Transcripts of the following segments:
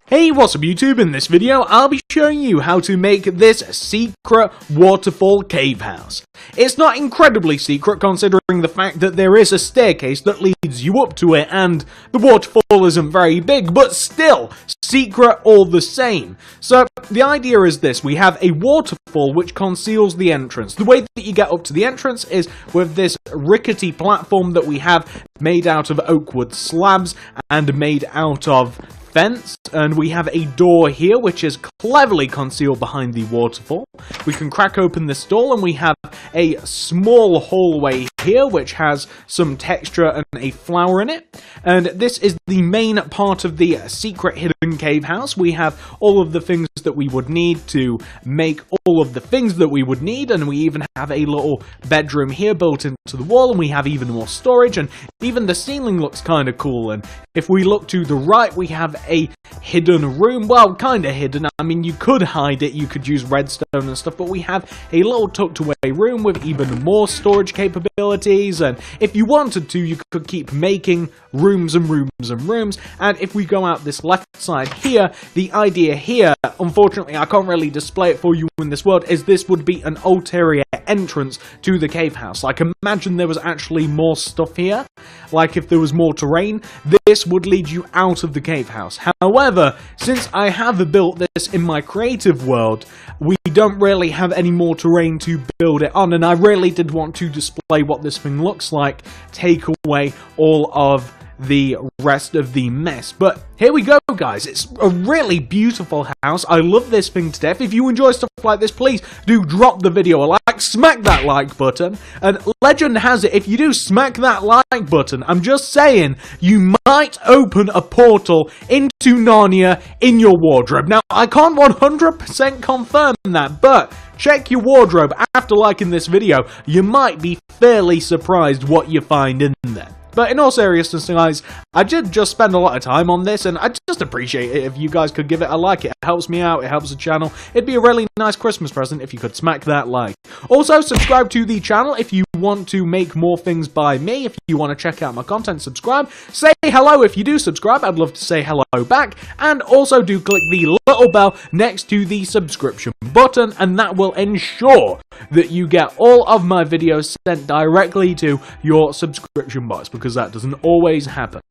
Hey, what's up YouTube? In this video, I'll be showing you how to make this secret waterfall cave house. It's not incredibly secret considering the fact that there is a staircase that leads you up to it and the waterfall isn't very big, but still secret all the same. So the idea is this: we have a waterfall which conceals the entrance. The way that you get up to the entrance is with this rickety platform that we have made out of oak wood slabs and made out of fence, and we have a door here which is cleverly concealed behind the waterfall. We can crack open this door and we have a small hallway here which has some texture and a flower in it, and this is the main part of the secret hidden cave house. We have all of the things that we would need to make all of the things that we would need, and we even have a little bedroom here built into the wall, and we have even more storage, and even the ceiling looks kind of cool. And if we look to the right, we have a hidden room. Well, kind of hidden. I mean, you could hide it, you could use redstone and stuff, but we have a little tucked away room with even more storage capabilities, and if you wanted to, you could keep making rooms and rooms and rooms. And if we go out this left side here, the idea here, unfortunately I can't really display it for you in this world, is this would be an ulterior entrance to the cave house. Like, imagine there was actually more stuff here, like if there was more terrain, this would lead you out of the cave house. However, since I have built this in my creative world, we don't really have any more terrain to build it on, and I really did want to display what this thing looks like, take away all of the rest of the mess. But here we go, guys. It's a really beautiful house. I love this thing to death. If you enjoy stuff like this, please do drop the video a like, smack that like button, and legend has it, if you do smack that like button, I'm just saying, you might open a portal into Narnia in your wardrobe. Now, I can't 100% confirm that, but check your wardrobe after liking this video. You might be fairly surprised what you find in there. But in all seriousness, guys, I did just spend a lot of time on this, and I just appreciate it if you guys could give it a like. It helps me out, it helps the channel. It'd be a really nice Christmas present if you could smack that like. Also, subscribe to the channel if you want to make more things by me. If you want to check out my content, subscribe. Say hello if you do subscribe, I'd love to say hello back. And also do click the little bell next to the subscription button, and that will ensure that you get all of my videos sent directly to your subscription box, because that doesn't always happen.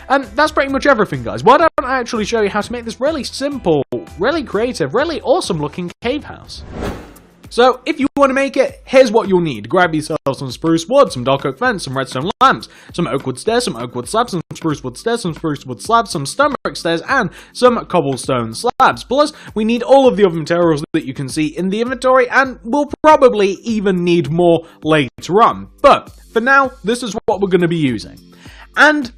And that's pretty much everything, guys. Why don't I actually show you how to make this really simple, really creative, really awesome looking cave house. So, if you want to make it, here's what you'll need. Grab yourself some spruce wood, some dark oak fence, some redstone lamps, some oak wood stairs, some oak wood slabs, some spruce wood stairs, some spruce wood slabs, some stone brick stairs, and some cobblestone slabs. Plus, we need all of the other materials that you can see in the inventory, and we'll probably even need more later on. But, for now, this is what we're going to be using. And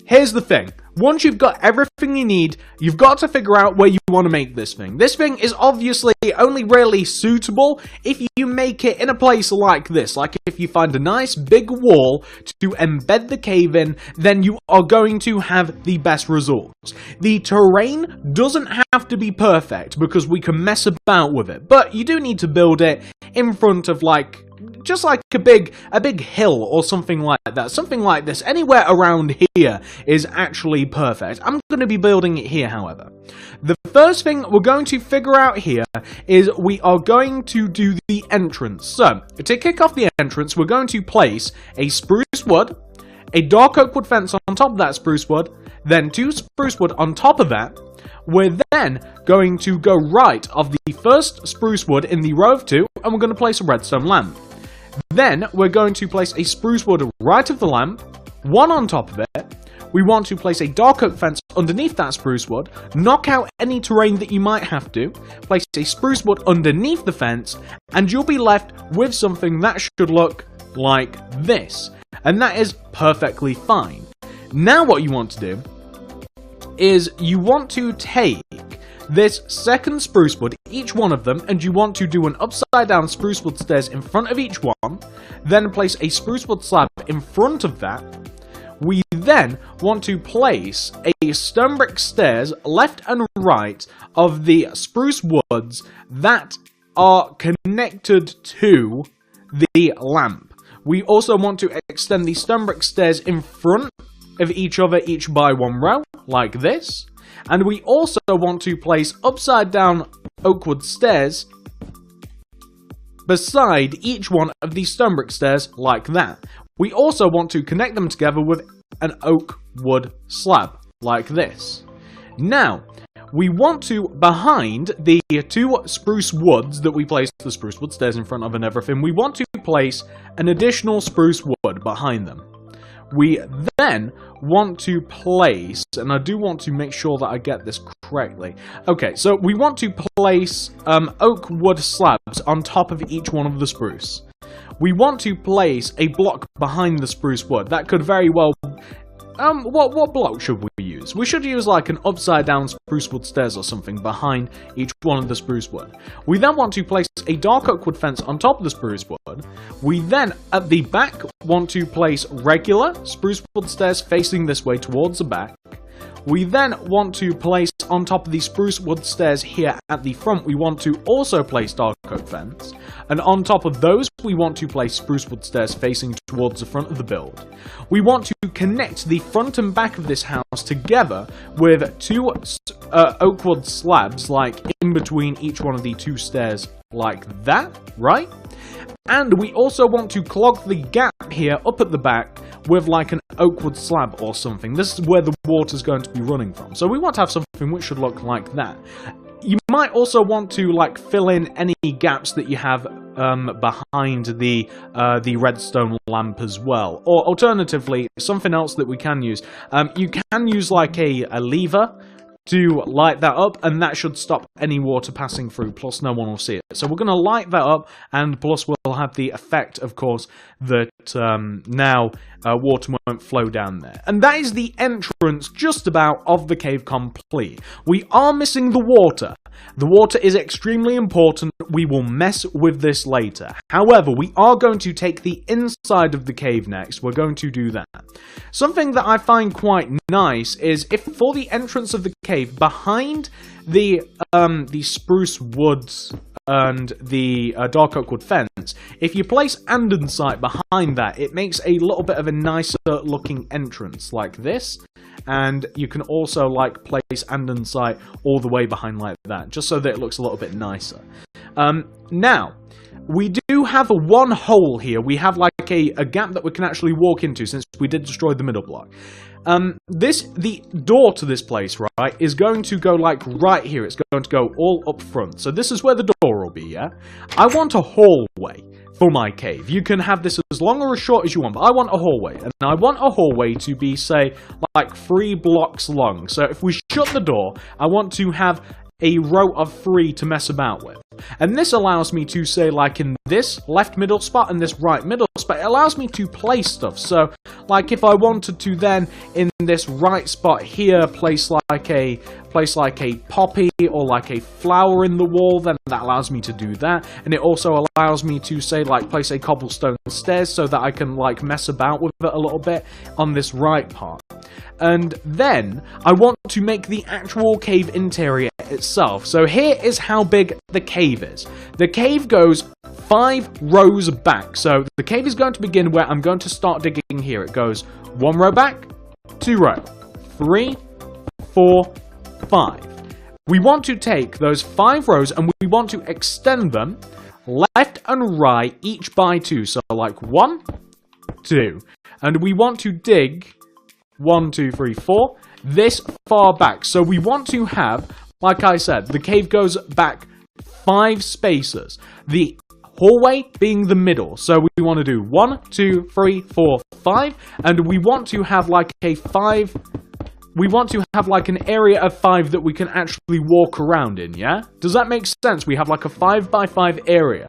here's the thing. Once you've got everything you need, you've got to figure out where you want to make this thing. This thing is obviously only really suitable if you make it in a place like this. Like if you find a nice big wall to embed the cave in, then you are going to have the best results. The terrain doesn't have to be perfect because we can mess about with it, but you do need to build it in front of just like a big hill or something like that. Something like this. Anywhere around here is actually perfect. I'm going to be building it here, however. The first thing we're going to figure out here is we are going to do the entrance. So, to kick off the entrance, we're going to place a spruce wood, a dark oak wood fence on top of that spruce wood, then 2 spruce wood on top of that. We're then going to go right of the first spruce wood in the row of 2, and we're going to place a redstone lamp. Then we're going to place a spruce wood right of the lamp, 1 on top of it. We want to place a dark oak fence underneath that spruce wood, knock out any terrain that you might have to, place a spruce wood underneath the fence, and you'll be left with something that should look like this. And that is perfectly fine. Now what you want to do is you want to take this second spruce wood, each one of them, and you want to do an upside down spruce wood stairs in front of each one, then place a spruce wood slab in front of that. We then want to place a stone brick stairs left and right of the spruce woods that are connected to the lamp. We also want to extend the stone brick stairs in front of each other, each by 1 row, like this. And we also want to place upside down oak wood stairs beside each one of these stone brick stairs like that. We also want to connect them together with an oak wood slab like this. Now, we want to, behind the two spruce woods that we placed the spruce wood stairs in front of and everything, we want to place an additional spruce wood behind them. We then want to place, and I do want to make sure that I get this correctly. Okay, so we want to place oak wood slabs on top of each one of the spruce. We want to place a block behind the spruce wood. That could very well... what block should we use? We should use like an upside down spruce wood stairs or something behind each one of the spruce wood. We then want to place a dark oak wood fence on top of the spruce wood. We then, at the back, want to place regular spruce wood stairs facing this way towards the back. We then want to place on top of the spruce wood stairs here at the front, we want to also place dark oak fence. And on top of those, we want to place spruce wood stairs facing towards the front of the build. We want to connect the front and back of this house together with two oak wood slabs, like in between each one of the two stairs, like that, right? And we also want to clog the gap here up at the back with like an oak wood slab or something. This is where the water's going to be running from. So we want to have something which should look like that. You might also want to like fill in any gaps that you have behind the redstone lamp as well. Or alternatively, something else that we can use. You can use like a lever to light that up, and that should stop any water passing through, plus no one will see it. So we're going to light that up, and plus we'll have the effect, of course, that now water won't flow down there. And that is the entrance, just about, of the cave complete. We are missing the water. The water is extremely important. We will mess with this later. However, we are going to take the inside of the cave next. We're going to do that. Something that I find quite nice is if for the entrance of the cave, behind the spruce woods and the dark oak wood fence, if you place andesite behind that, it makes a little bit of a nicer looking entrance like this. And you can also like place andesite all the way behind like that, just so that it looks a little bit nicer. Now, we do have one hole here. We have like a gap that we can actually walk into since we did destroy the middle block. The door to this place, right, is going to go like right here. It's going to go all up front. So this is where the door will be, yeah? I want a hallway for my cave. You can have this as long or as short as you want, but I want a hallway. And I want a hallway to be, say, like 3 blocks long. So if we shut the door, I want to have a row of 3 to mess about with. And this allows me to say, like in this left middle spot and this right middle spot, it allows me to place stuff. So, like if I wanted to then, in this right spot here, place like a poppy or like a flower in the wall, then that allows me to do that. And it also allows me to say, like, place a cobblestone stairs so that I can like mess about with it a little bit on this right part. And then I want to make the actual cave interior itself. So here is how big the cave is. The cave goes 5 rows back. So the cave is going to begin where I'm going to start digging here. It goes 1 row back, 2 row, 3, 4, 5. We want to take those 5 rows and we want to extend them left and right, each by 2. So like 1, 2. And we want to dig 1, 2, 3, 4 this far back. So we want to have, like I said, the cave goes back 5 spaces. The hallway being the middle. So we want to do 1, 2, 3, 4, 5. And we want to have like a 5... We want to have like an area of 5 that we can actually walk around in, yeah? Does that make sense? We have like a 5 by 5 area.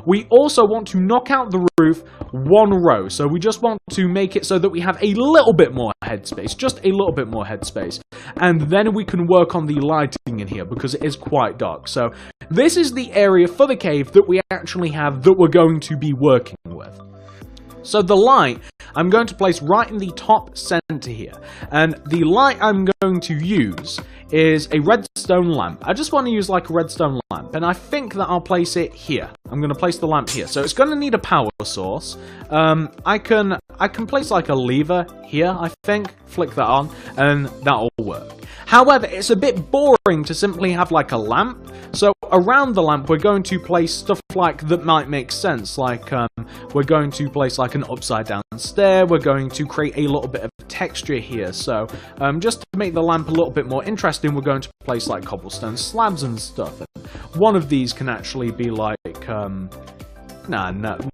We also want to knock out the roof 1 row. So we just want to make it so that we have a little bit more headspace. Just a little bit more headspace. And then we can work on the lighting in here because it is quite dark. So this is the area for the cave that we actually have that we're going to be working with. So the light I'm going to place right in the top center here. And the light I'm going to use is a redstone lamp. I just want to use like a redstone lamp, and I think that I'll place it here. I'm going to place the lamp here. So it's going to need a power source. I can place like a lever here, I think, flick that on, and that'll work. However, it's a bit boring to simply have like a lamp, so around the lamp we're going to place stuff like that might make sense, like we're going to place like an upside down stair, we're going to create a little bit of texture here, so just to make the lamp a little bit more interesting, we're going to place like cobblestone slabs and stuff, and one of these can actually be like no,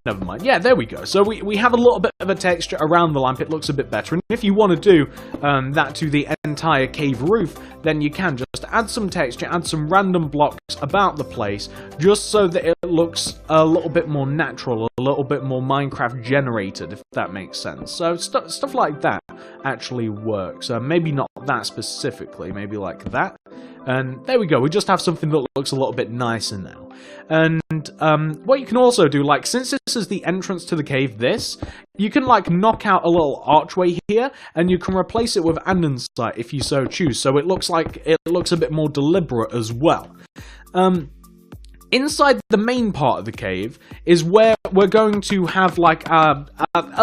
never mind. Yeah, there we go. So we have a little bit of a texture around the lamp. It looks a bit better. And if you want to do that to the entire cave roof, then you can just add some texture, add some random blocks about the place, just so that it looks a little bit more natural, a little bit more Minecraft generated, if that makes sense. So stuff like that actually works. Maybe not that specifically, maybe like that. And there we go, we just have something that looks a little bit nicer now. And what you can also do, like, since this is the entrance to the cave, you can, like, knock out a little archway here, and you can replace it with andesite if you so choose, so it looks a bit more deliberate as well. Inside the main part of the cave is where we're going to have like a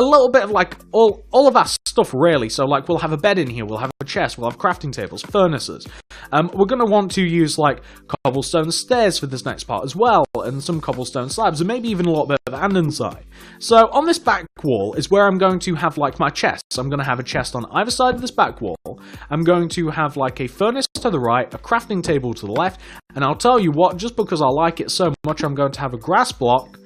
little bit of like all of our stuff really. So like we'll have a bed in here, we'll have a chest, we'll have crafting tables, furnaces. We're going to want to use like cobblestone stairs for this next part as well, and some cobblestone slabs, and maybe even a little bit of andesite. So on this back wall is where I'm going to have like my chests. I'm going to have a chest on either side of this back wall. I'm going to have like a furnace to the right, a crafting table to the left, and I'll tell you what, just because I like it so much, I'm going to have a grass block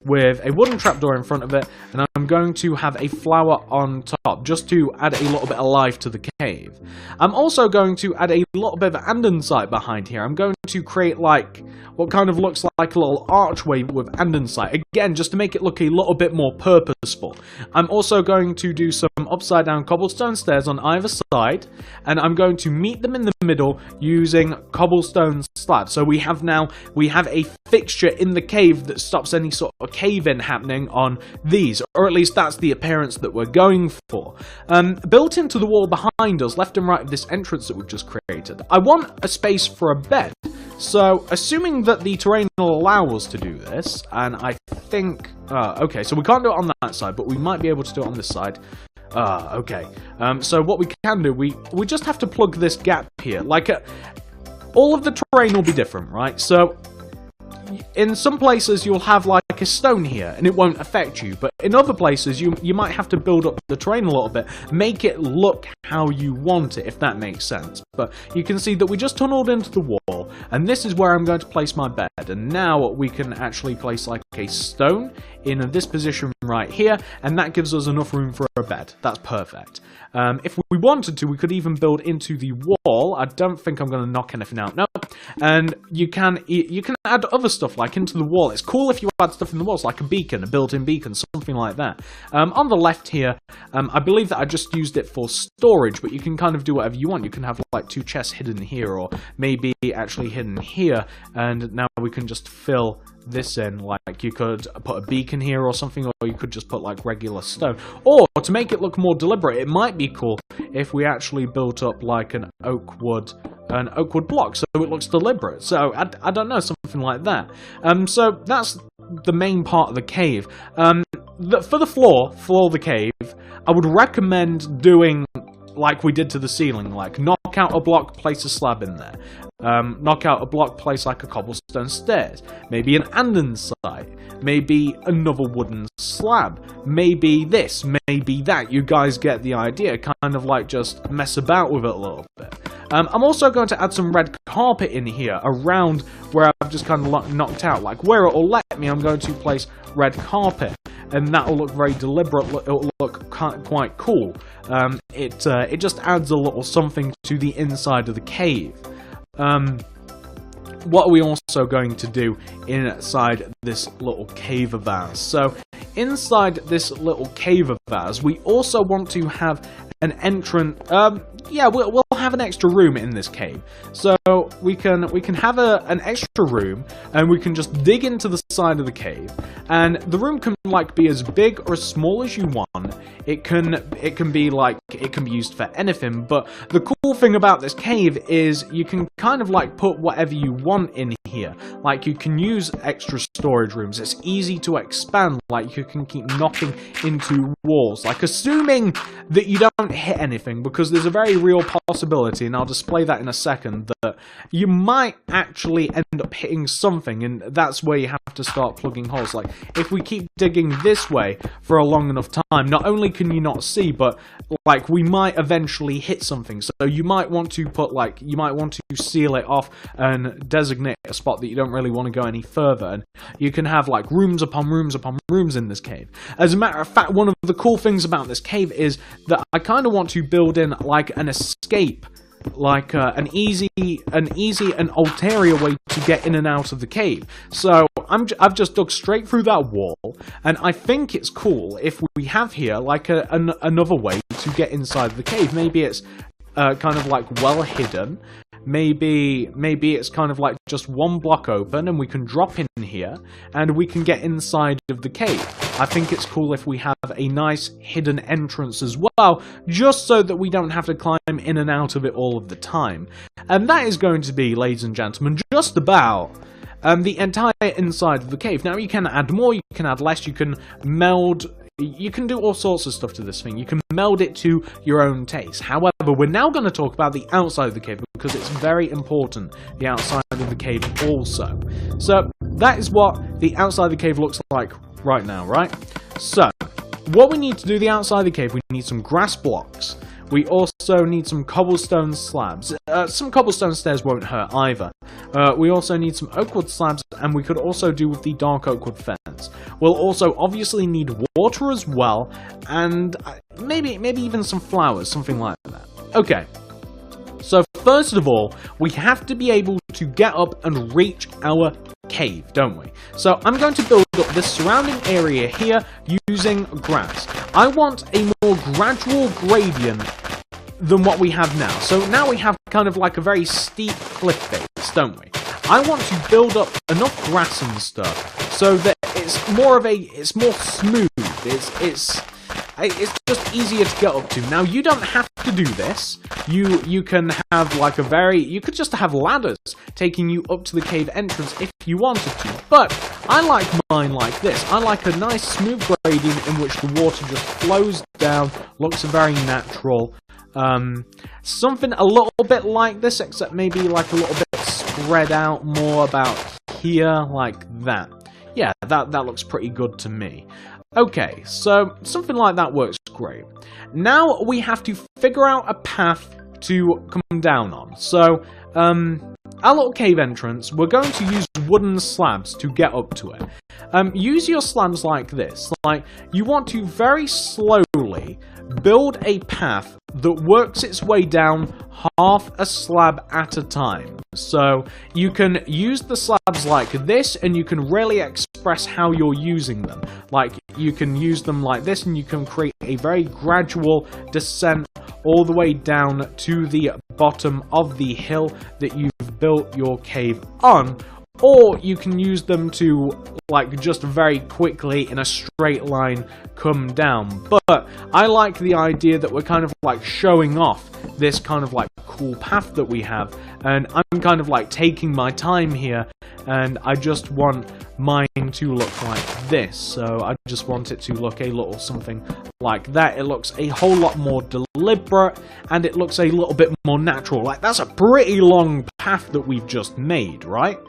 with a wooden trapdoor in front of it, and I'm going to have a flower on top, just to add a little bit of life to the cave. I'm also going to add a little bit of andesite behind here. I'm going to create like what kind of looks like a little archway with andesite, again, just to make it look a little bit more purposeful. I'm also going to do some upside down cobblestone stairs on either side, and I'm going to meet them in the middle using cobblestone slabs. So we have a fixture in the cave that stops any sort of cave-in happening on these, or at least that's the appearance that we're going for. Built into the wall behind us, left and right of this entrance that we've just created, I want a space for a bed. So, assuming that the terrain will allow us to do this, and I think... okay, so we can't do it on that side, but we might be able to do it on this side. Okay. So what we can do, we just have to plug this gap here. Like, all of the terrain will be different, right? So, in some places you'll have like a stone here and it won't affect you, but in other places you might have to build up the terrain a little bit, make it look how you want it, if that makes sense. But you can see that we just tunneled into the wall, and this is where I'm going to place my bed, and now we can actually place like a stone in this position right here, and that gives us enough room for a bed. That's perfect. If we wanted to, we could even build into the wall. I don't think I'm going to knock anything out, no. And you can add other stuff like into the wall. It's cool if you add stuff in the walls, like a beacon, a built-in beacon, something like that. On the left here, I believe that I just used it for storage, but you can kind of do whatever you want. You can have like two chests hidden here, or maybe actually hidden here, and now we can just fill this in. Like you could put a beacon here or something, or you could just put like regular stone. Or to make it look more deliberate, it might be cool if we actually built up like an oak wood block, so it looks deliberate. So I don't know, something like that. So that's the main part of the cave. For the floor of the cave, I would recommend doing like we did to the ceiling, like knock out a block, place a slab in there. Knock out a block, place like a cobblestone stairs, maybe an andesite, maybe another wooden slab, maybe this, maybe that. You guys get the idea, kind of like just mess about with it a little bit. I'm also going to add some red carpet in here around where I've just kind of knocked out, like where it'll let me. I'm going to place red carpet, and that'll look very deliberate. It'll look quite cool. It just adds a little something to the inside of the cave. What are we also going to do inside this little cave of ours? So, inside this little cave of ours, we also want to have an entrance. Yeah, we'll have an extra room in this cave. So we can have an extra room, and we can just dig into the side of the cave, and the room can like be as big or as small as you want. It can be used for anything, but the cool thing about this cave is you can kind of like put whatever you want in here. Like, you can use extra storage rooms. It's easy to expand. Like, you can keep knocking into walls, like assuming that you don't hit anything, because there's a very real possibility, and I'll display that in a second, that you might actually end up hitting something, and that's where you have to start plugging holes. Like, if we keep digging this way for a long enough time, not only can you not see, but like, we might eventually hit something. So you might want to seal it off and designate a spot that you don't really want to go any further, and you can have like rooms upon rooms upon rooms in this cave. As a matter of fact, one of the cool things about this cave is that I kind of want to build in like an escape, like an easy and ulterior way to get in and out of the cave. So I've just dug straight through that wall, and I think it's cool if we have here like another way to get inside the cave. Maybe it's kind of like well hidden. Maybe it's kind of like just one block open, and we can drop in here, and we can get inside of the cave. I think it's cool if we have a nice hidden entrance as well, just so that we don't have to climb in and out of it all of the time. And that is going to be, ladies and gentlemen, just about the entire inside of the cave. Now, you can add more, you can add less, you can meld. You can do all sorts of stuff to this thing. You can meld it to your own taste. However, we're now going to talk about the outside of the cave, because it's very important, the outside of the cave also. So, that is what the outside of the cave looks like right now, right? So, what we need to do the outside of the cave, we need some grass blocks. We also need some cobblestone slabs. Some cobblestone stairs won't hurt either. We also need some oak wood slabs, and we could also do with the dark oak wood fence. We'll also obviously need water as well, and maybe even some flowers, something like that. Okay. So first of all, we have to be able to get up and reach our cave, don't we? So I'm going to build up this surrounding area here using grass. I want a more gradual gradient than what we have now. So now we have kind of like a very steep cliff face, don't we? I want to build up enough grass and stuff so that it's more smooth. It's just easier to get up to. Now, you don't have to do this. You can have like you could just have ladders taking you up to the cave entrance if you wanted to. But I like mine like this. I like a nice smooth gradient in which the water just flows down, looks very natural. Something a little bit like this, except maybe like a little bit spread out more about here, like that. Yeah, that looks pretty good to me. Okay, so something like that works great. Now we have to figure out a path to come down on. So, our little cave entrance, we're going to use wooden slabs to get up to it. Use your slabs like this. Like, you want to very slowly build a path that works its way down half a slab at a time. So you can use the slabs like this, and you can really express how you're using them. Like, you can use them like this, and you can create a very gradual descent all the way down to the bottom of the hill that you've built your cave on. Or you can use them to, like, just very quickly in a straight line come down. But I like the idea that we're kind of like showing off this kind of like cool path that we have. And I'm kind of like taking my time here, and I just want mine to look like this. So I just want it to look a little something like that. It looks a whole lot more deliberate, and it looks a little bit more natural. Like, that's a pretty long path that we've just made, right?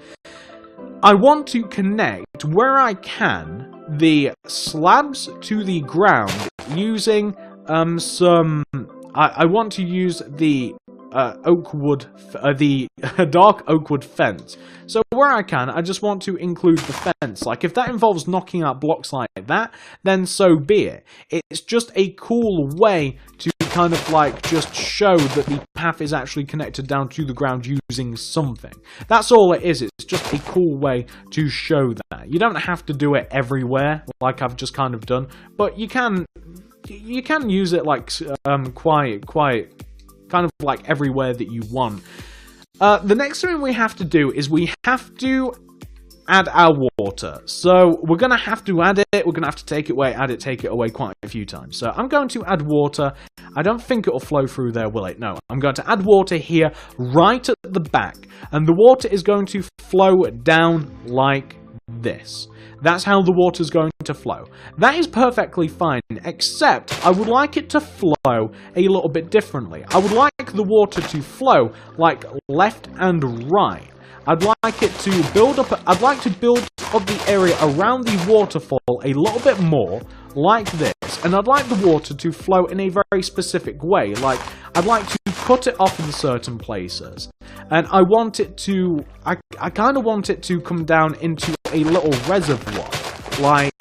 I want to connect, where I can, the slabs to the ground using I want to use the dark oak wood fence. So where I can, I just want to include the fence. Like, if that involves knocking out blocks like that, then so be it. It's just a cool way to kind of like just show that the path is actually connected down to the ground using something. That's all it is. It's just a cool way to show that. You don't have to do it everywhere, like I've just kind of done, but you can use it like quite kind of like everywhere that you want. The next thing we have to do is we have to add our water. So we're going to have to add it, we're going to have to take it away, add it, take it away quite a few times. So I'm going to add water. I don't think it'll flow through there, will it? No, I'm going to add water here, right at the back. And the water is going to flow down like this. That's how the water's going to flow. That is perfectly fine, except I would like it to flow a little bit differently. I would like the water to flow like left and right. I'd like it to build up, I'd like to build up the area around the waterfall a little bit more, like this. And I'd like the water to flow in a very specific way, like I'd like to cut it off in certain places. And I want it to, I kind of want it to come down into a little reservoir, like,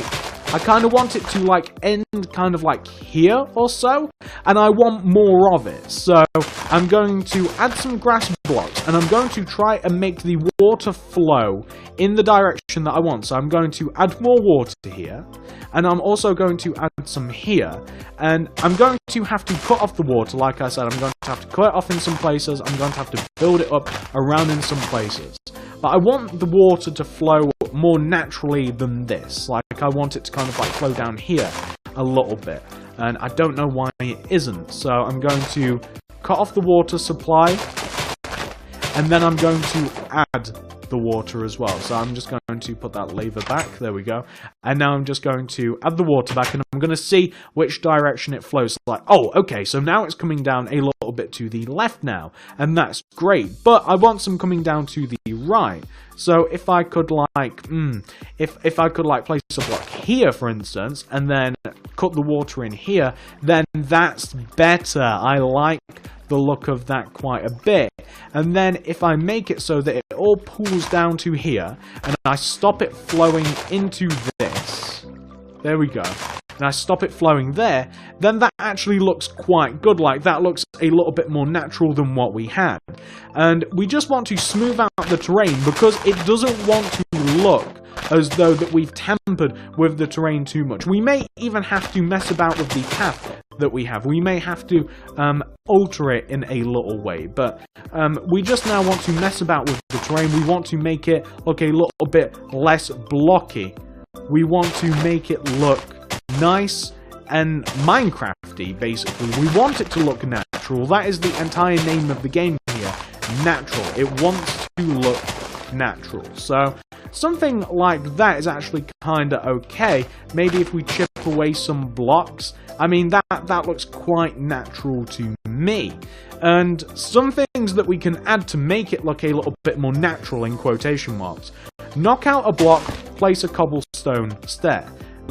I kind of want it to, like, end kind of like here or so, and I want more of it. So I'm going to add some grass blocks, and I'm going to try and make the water flow in the direction that I want. So I'm going to add more water here, and I'm also going to add some here, and I'm going to have to cut off the water. Like I said, I'm going to have to cut it off in some places, I'm going to have to build it up around in some places. But I want the water to flow more naturally than this. Like, I want it to kind of like flow down here a little bit. And I don't know why it isn't. So I'm going to cut off the water supply. And then I'm going to add the water as well. So I'm just going to put that lever back. There we go. And now I'm just going to add the water back, and I'm going to see which direction it flows. Like, oh, okay, so now it's coming down a little bit to the left now, and that's great. But I want some coming down to the right. So if I could like, if I could like place a block here, for instance, and then cut the water in here, then that's better. I like the look of that quite a bit. And then if I make it so that it all pools down to here, and I stop it flowing into this, there we go, and I stop it flowing there, then that actually looks quite good. Like, that looks a little bit more natural than what we had. And we just want to smooth out the terrain, because it doesn't want to look as though that we've tampered with the terrain too much. We may even have to mess about with the path that we have. We may have to alter it in a little way, but we just now want to mess about with the terrain. We want to make it look a little bit less blocky. We want to make it look nice and Minecrafty, basically. We want it to look natural. That is the entire name of the game here, natural. It wants to look natural. So something like that is actually kinda okay. Maybe if we chip away some blocks, I mean, that looks quite natural to me. And some things that we can add to make it look a little bit more natural, in quotation marks. Knock out a block, place a cobblestone stair.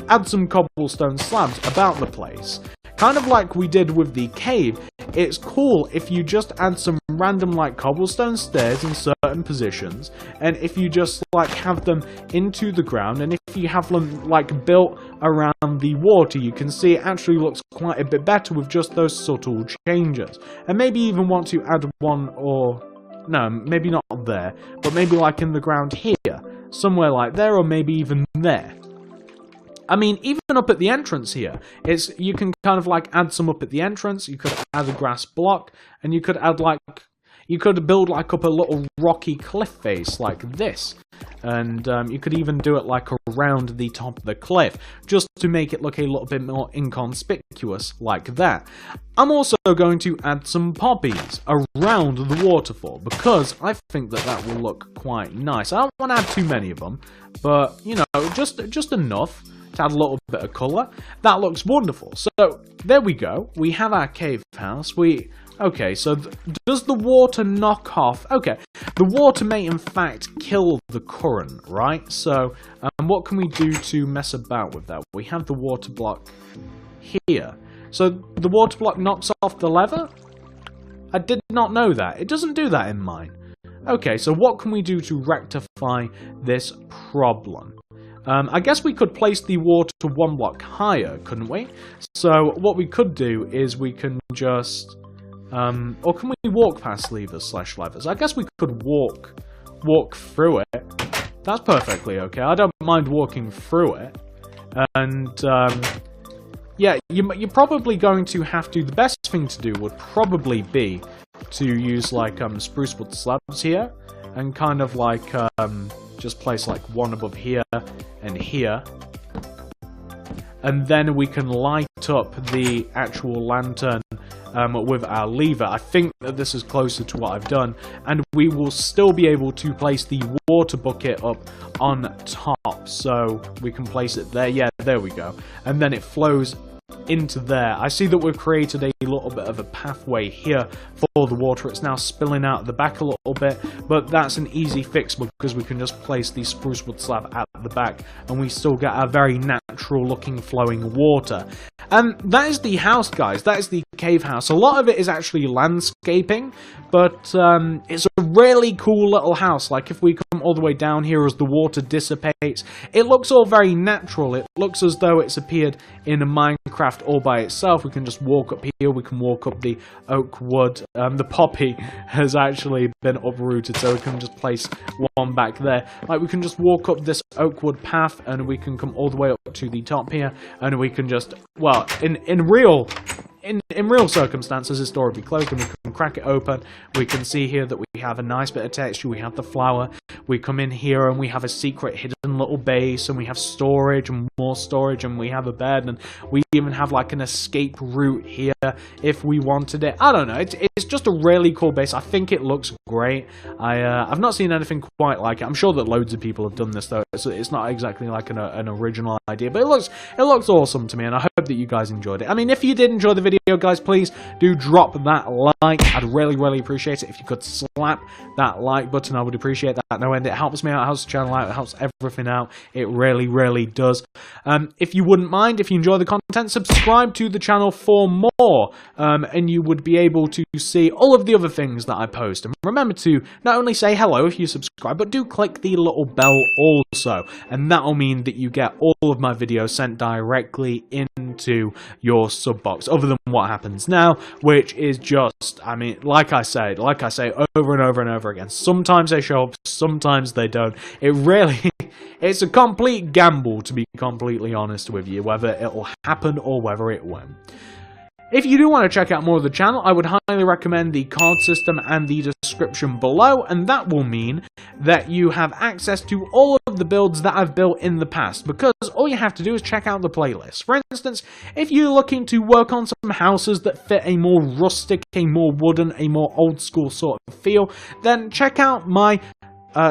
Add some cobblestone slabs about the place. Kind of like we did with the cave, it's cool if you just add some random like cobblestone stairs in certain positions, and if you just like have them into the ground, and if you have them like built around the water, you can see it actually looks quite a bit better with just those subtle changes. And maybe even want to add one, or no, maybe not there, but maybe like in the ground here, somewhere like there, or maybe even there. I mean, even up at the entrance here, you can kind of like add some up at the entrance. You could add a grass block, and you could add like, you could build like up a little rocky cliff face like this. And you could even do it like around the top of the cliff, just to make it look a little bit more inconspicuous like that. I'm also going to add some poppies around the waterfall, because I think that will look quite nice. I don't want to add too many of them, but, you know, just enough to add a little bit of colour. That looks wonderful. So, there we go. We have our cave house. Okay, so does the water knock off? Okay, the water may in fact kill the current, right? So, what can we do to mess about with that? We have the water block here. So, the water block knocks off the lever? I did not know that. It doesn't do that in mine. Okay, so what can we do to rectify this problem? I guess we could place the water one block higher, couldn't we? So what we could do is we can just, or can we walk past levers/levers? I guess we could walk through it. That's perfectly okay. I don't mind walking through it. And yeah, you're probably going to have to. The best thing to do would probably be to use like spruce wood slabs here, and kind of like just place like one above here and here. And then we can light up the actual lantern with our lever. I think that this is closer to what I've done. And we will still be able to place the water bucket up on top. So we can place it there. Yeah, there we go. And then it flows into there. I see that we've created a little bit of a pathway here for the water. It's now spilling out the back a little bit, but that's an easy fix because we can just place the spruce wood slab at the back and we still get a very natural looking flowing water. And that is the house, guys. That is the cave house. A lot of it is actually landscaping, but it's a really cool little house. Like if we come all the way down here as the water dissipates, it looks all very natural. It looks as though it's appeared in a Minecraft all by itself. We can just walk up here, we can walk up the oak wood. The poppy has actually been uprooted, so we can just place one back there. Like we can just walk up this oak wood path and we can come all the way up to the top here and we can just, well, in real circumstances, this door would be closed and we can crack it open. We can see here that we have a nice bit of texture. We have the flower. We come in here and we have a secret hidden little base and we have storage and more storage and we have a bed and we even have like an escape route here if we wanted it. I don't know. It's just a really cool base. I think it looks great. I've not seen anything quite like it. I'm sure that loads of people have done this though. It's not exactly like an original idea, but it looks awesome to me and I hope that you guys enjoyed it. I mean, if you did enjoy the video, guys, please do drop that like. I'd really appreciate it if you could slap that like button. I would appreciate that no end. It helps me out, it helps the channel out, it helps everything out. It really does. If you wouldn't mind, if you enjoy the content, subscribe to the channel for more, and you would be able to see all of the other things that I post. And remember to not only say hello if you subscribe, but do click the little bell also, and that'll mean that you get all of my videos sent directly into your sub box, other than what happens now, which is just, I mean, like I say over and over again, sometimes they show up, sometimes they don't. It's a complete gamble, to be completely honest with you, whether it'll happen or whether it won't. If you do want to check out more of the channel, I would highly recommend the card system and the description below, and that will mean that you have access to all of the builds that I've built in the past, because all you have to do is check out the playlist. For instance, if you're looking to work on some houses that fit a more rustic, a more wooden, a more old school sort of feel, then check out my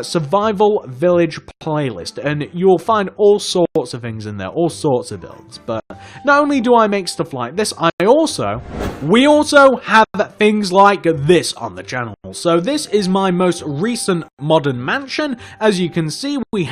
survival village playlist, and you'll find all sorts of things in there, all sorts of builds. But not only do I make stuff like this, we also have things like this on the channel. So this is my most recent modern mansion. As you can see, we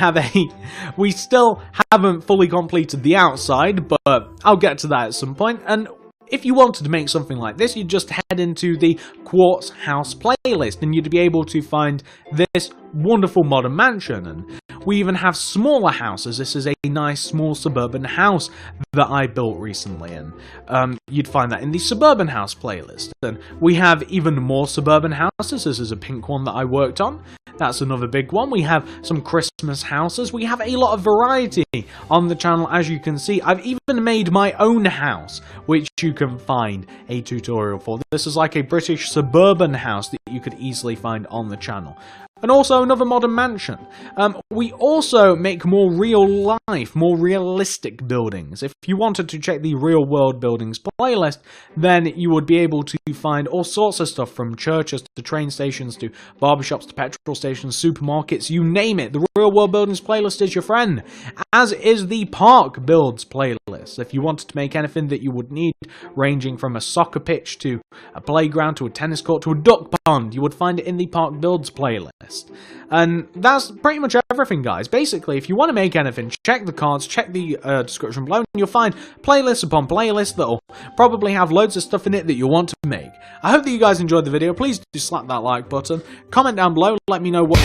still haven't fully completed the outside, but I'll get to that at some point. And if you wanted to make something like this, you'd just head into the Quartz House playlist and you'd be able to find this wonderful modern mansion. And we even have smaller houses. This is a nice small suburban house that I built recently, and you'd find that in the suburban house playlist. And we have even more suburban houses. This is a pink one that I worked on. That's another big one. We have some Christmas houses. We have a lot of variety on the channel, as you can see. I've even made my own house, which you can find a tutorial for. This is like a British suburban house that you could easily find on the channel. And also another modern mansion. We also make more real life, more realistic buildings. If you wanted to check the real world buildings playlist, then you would be able to find all sorts of stuff, from churches to train stations to barbershops to petrol stations, supermarkets, you name it. The real world buildings playlist is your friend, as is the park builds playlist. If you wanted to make anything that you would need, ranging from a soccer pitch to a playground to a tennis court to a duck pond, you would find it in the park builds playlist. And that's pretty much everything, guys. Basically, if you want to make anything, check the cards, check the description below, and you'll find playlists upon playlists that'll probably have loads of stuff in it that you'll want to make. I hope that you guys enjoyed the video. Please do slap that like button, comment down below, let me know what